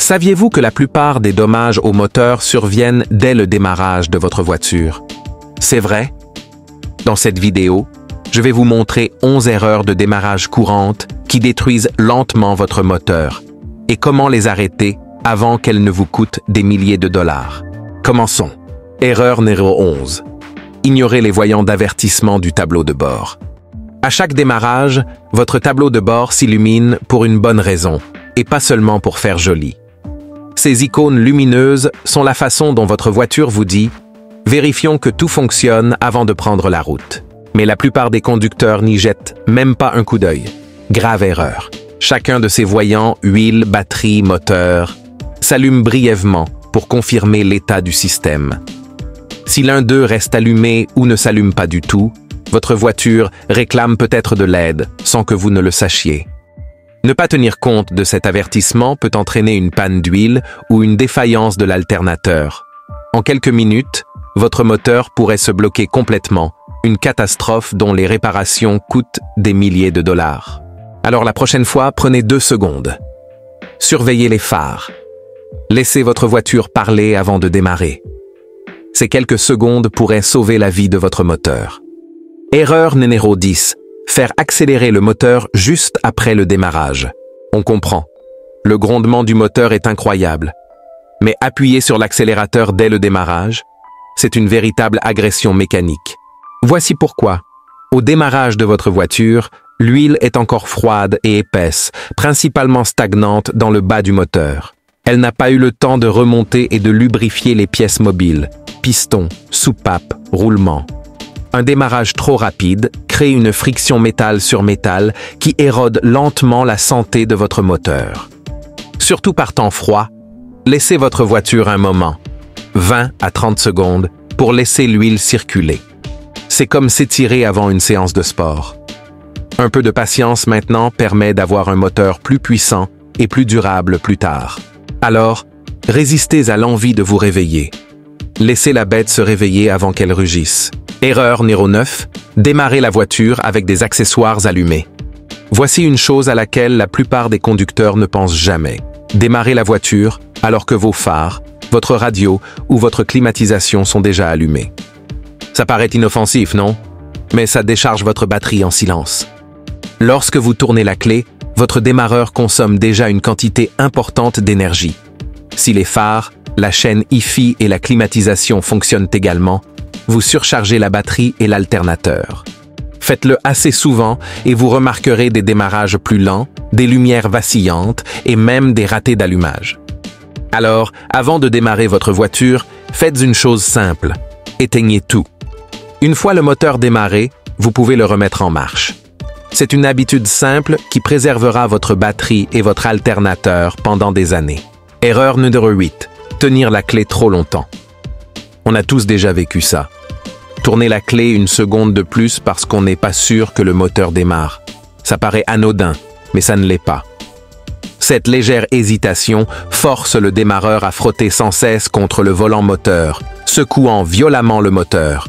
Saviez-vous que la plupart des dommages au moteur surviennent dès le démarrage de votre voiture? C'est vrai? Dans cette vidéo, je vais vous montrer 11 erreurs de démarrage courantes qui détruisent lentement votre moteur et comment les arrêter avant qu'elles ne vous coûtent des milliers de dollars. Commençons. Erreur numéro 11. Ignorez les voyants d'avertissement du tableau de bord. À chaque démarrage, votre tableau de bord s'illumine pour une bonne raison et pas seulement pour faire joli. Ces icônes lumineuses sont la façon dont votre voiture vous dit « Vérifions que tout fonctionne avant de prendre la route ». Mais la plupart des conducteurs n'y jettent même pas un coup d'œil. Grave erreur. Chacun de ces voyants, huile, batterie, moteur, s'allume brièvement pour confirmer l'état du système. Si l'un d'eux reste allumé ou ne s'allume pas du tout, votre voiture réclame peut-être de l'aide sans que vous ne le sachiez. Ne pas tenir compte de cet avertissement peut entraîner une panne d'huile ou une défaillance de l'alternateur. En quelques minutes, votre moteur pourrait se bloquer complètement, une catastrophe dont les réparations coûtent des milliers de dollars. Alors la prochaine fois, prenez 2 secondes. Surveillez les phares. Laissez votre voiture parler avant de démarrer. Ces quelques secondes pourraient sauver la vie de votre moteur. Erreur numéro 10. Faire accélérer le moteur juste après le démarrage. On comprend. Le grondement du moteur est incroyable. Mais appuyer sur l'accélérateur dès le démarrage, c'est une véritable agression mécanique. Voici pourquoi. Au démarrage de votre voiture, l'huile est encore froide et épaisse, principalement stagnante dans le bas du moteur. Elle n'a pas eu le temps de remonter et de lubrifier les pièces mobiles, pistons, soupapes, roulements. Un démarrage trop rapide crée une friction métal sur métal qui érode lentement la santé de votre moteur. Surtout par temps froid, laissez votre voiture un moment, 20 à 30 secondes, pour laisser l'huile circuler. C'est comme s'étirer avant une séance de sport. Un peu de patience maintenant permet d'avoir un moteur plus puissant et plus durable plus tard. Alors, résistez à l'envie de vous réveiller. Laissez la bête se réveiller avant qu'elle rugisse. Erreur numéro 9. Démarrer la voiture avec des accessoires allumés. Voici une chose à laquelle la plupart des conducteurs ne pensent jamais. Démarrer la voiture alors que vos phares, votre radio ou votre climatisation sont déjà allumés. Ça paraît inoffensif, non? Mais ça décharge votre batterie en silence. Lorsque vous tournez la clé, votre démarreur consomme déjà une quantité importante d'énergie. Si les phares, la chaîne Hi-Fi et la climatisation fonctionnent également, vous surchargez la batterie et l'alternateur. Faites-le assez souvent et vous remarquerez des démarrages plus lents, des lumières vacillantes et même des ratés d'allumage. Alors, avant de démarrer votre voiture, faites une chose simple. Éteignez tout. Une fois le moteur démarré, vous pouvez le remettre en marche. C'est une habitude simple qui préservera votre batterie et votre alternateur pendant des années. Erreur numéro 8. Tenir la clé trop longtemps. On a tous déjà vécu ça. Tourner la clé une seconde de plus parce qu'on n'est pas sûr que le moteur démarre. Ça paraît anodin, mais ça ne l'est pas. Cette légère hésitation force le démarreur à frotter sans cesse contre le volant moteur, secouant violemment le moteur.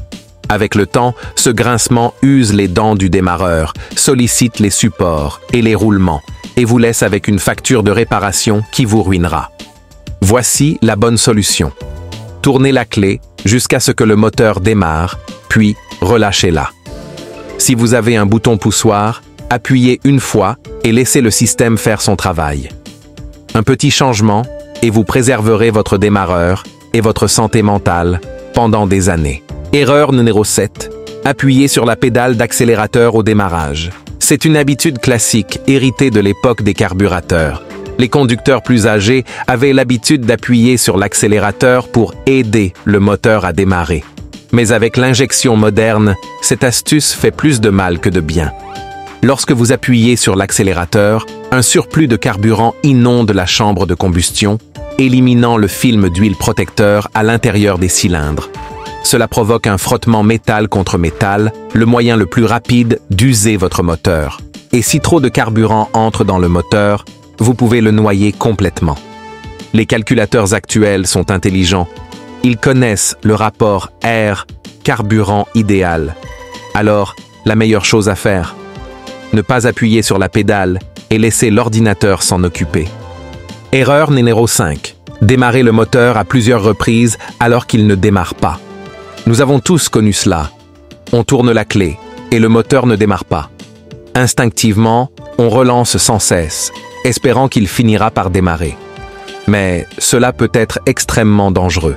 Avec le temps, ce grincement use les dents du démarreur, sollicite les supports et les roulements, et vous laisse avec une facture de réparation qui vous ruinera. Voici la bonne solution. Tournez la clé jusqu'à ce que le moteur démarre, puis relâchez-la. Si vous avez un bouton poussoir, appuyez une fois et laissez le système faire son travail. Un petit changement et vous préserverez votre démarreur et votre santé mentale pendant des années. Erreur numéro 7. Appuyez sur la pédale d'accélérateur au démarrage. C'est une habitude classique héritée de l'époque des carburateurs. Les conducteurs plus âgés avaient l'habitude d'appuyer sur l'accélérateur pour aider le moteur à démarrer. Mais avec l'injection moderne, cette astuce fait plus de mal que de bien. Lorsque vous appuyez sur l'accélérateur, un surplus de carburant inonde la chambre de combustion, éliminant le film d'huile protecteur à l'intérieur des cylindres. Cela provoque un frottement métal contre métal, le moyen le plus rapide d'user votre moteur. Et si trop de carburant entre dans le moteur, vous pouvez le noyer complètement. Les calculateurs actuels sont intelligents. Ils connaissent le rapport air-carburant idéal. Alors, la meilleure chose à faire, ne pas appuyer sur la pédale et laisser l'ordinateur s'en occuper. Erreur numéro 5. Démarrer le moteur à plusieurs reprises alors qu'il ne démarre pas. Nous avons tous connu cela. On tourne la clé et le moteur ne démarre pas. Instinctivement, on relance sans cesse, espérant qu'il finira par démarrer. Mais cela peut être extrêmement dangereux.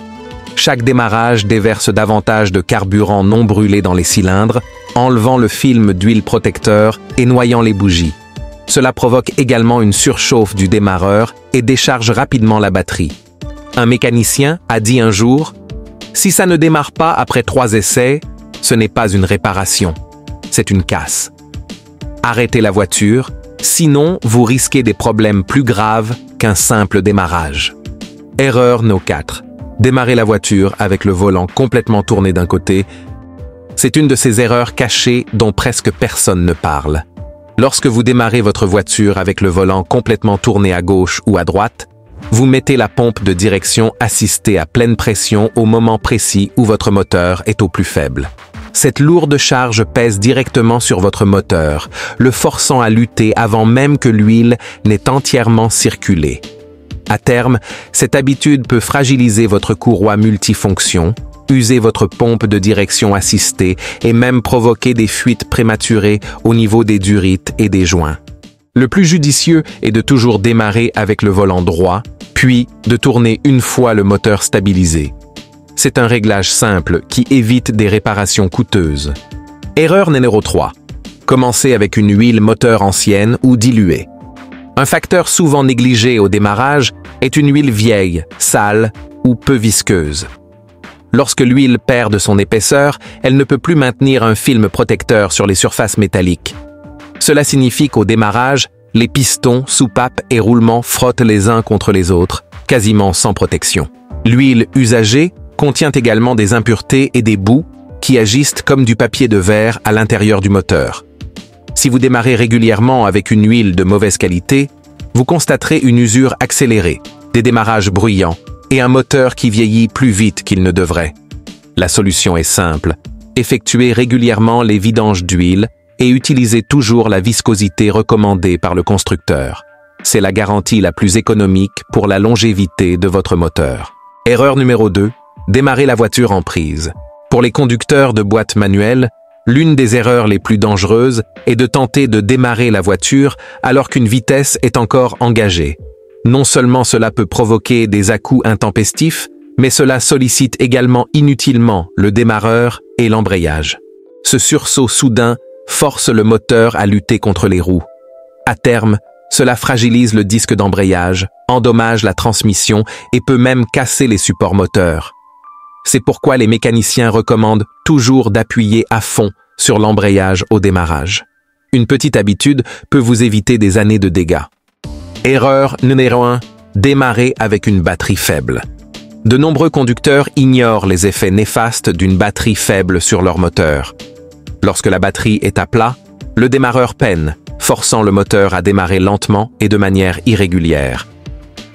Chaque démarrage déverse davantage de carburant non brûlé dans les cylindres, enlevant le film d'huile protecteur et noyant les bougies. Cela provoque également une surchauffe du démarreur et décharge rapidement la batterie. Un mécanicien a dit un jour « Si ça ne démarre pas après 3 essais, ce n'est pas une réparation, c'est une casse. » Arrêtez la voiture, sinon vous risquez des problèmes plus graves qu'un simple démarrage. Erreur No 4. Démarrer la voiture avec le volant complètement tourné d'un côté. C'est une de ces erreurs cachées dont presque personne ne parle. Lorsque vous démarrez votre voiture avec le volant complètement tourné à gauche ou à droite, vous mettez la pompe de direction assistée à pleine pression au moment précis où votre moteur est au plus faible. Cette lourde charge pèse directement sur votre moteur, le forçant à lutter avant même que l'huile n'ait entièrement circulé. À terme, cette habitude peut fragiliser votre courroie multifonction, user votre pompe de direction assistée et même provoquer des fuites prématurées au niveau des durites et des joints. Le plus judicieux est de toujours démarrer avec le volant droit, puis de tourner une fois le moteur stabilisé. C'est un réglage simple qui évite des réparations coûteuses. Erreur numéro 3. Commencez avec une huile moteur ancienne ou diluée. Un facteur souvent négligé au démarrage est une huile vieille, sale ou peu visqueuse. Lorsque l'huile perd de son épaisseur, elle ne peut plus maintenir un film protecteur sur les surfaces métalliques. Cela signifie qu'au démarrage, les pistons, soupapes et roulements frottent les uns contre les autres, quasiment sans protection. L'huile usagée contient également des impuretés et des boues qui agissent comme du papier de verre à l'intérieur du moteur. Si vous démarrez régulièrement avec une huile de mauvaise qualité, vous constaterez une usure accélérée, des démarrages bruyants et un moteur qui vieillit plus vite qu'il ne devrait. La solution est simple. Effectuez régulièrement les vidanges d'huile et utilisez toujours la viscosité recommandée par le constructeur. C'est la garantie la plus économique pour la longévité de votre moteur. Erreur numéro 2. Démarrer la voiture en prise. Pour les conducteurs de boîte manuelle, l'une des erreurs les plus dangereuses est de tenter de démarrer la voiture alors qu'une vitesse est encore engagée. Non seulement cela peut provoquer des à-coups intempestifs, mais cela sollicite également inutilement le démarreur et l'embrayage. Ce sursaut soudain force le moteur à lutter contre les roues. À terme, cela fragilise le disque d'embrayage, endommage la transmission et peut même casser les supports moteurs. C'est pourquoi les mécaniciens recommandent toujours d'appuyer à fond sur l'embrayage au démarrage. Une petite habitude peut vous éviter des années de dégâts. Erreur numéro 1. Démarrer avec une batterie faible. De nombreux conducteurs ignorent les effets néfastes d'une batterie faible sur leur moteur. Lorsque la batterie est à plat, le démarreur peine, forçant le moteur à démarrer lentement et de manière irrégulière.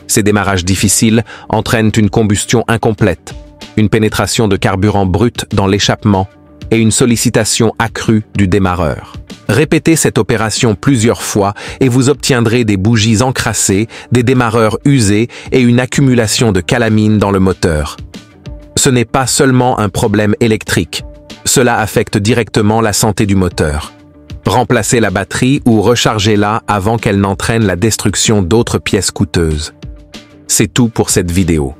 Ces démarrages difficiles entraînent une combustion incomplète, une pénétration de carburant brut dans l'échappement et une sollicitation accrue du démarreur. Répétez cette opération plusieurs fois et vous obtiendrez des bougies encrassées, des démarreurs usés et une accumulation de calamine dans le moteur. Ce n'est pas seulement un problème électrique, cela affecte directement la santé du moteur. Remplacez la batterie ou rechargez-la avant qu'elle n'entraîne la destruction d'autres pièces coûteuses. C'est tout pour cette vidéo.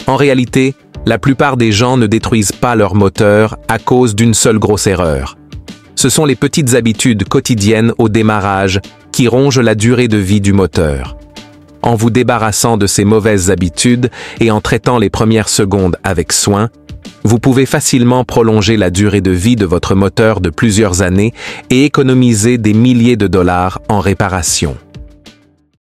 En réalité, la plupart des gens ne détruisent pas leur moteur à cause d'une seule grosse erreur. Ce sont les petites habitudes quotidiennes au démarrage qui rongent la durée de vie du moteur. En vous débarrassant de ces mauvaises habitudes et en traitant les premières secondes avec soin, vous pouvez facilement prolonger la durée de vie de votre moteur de plusieurs années et économiser des milliers de dollars en réparation.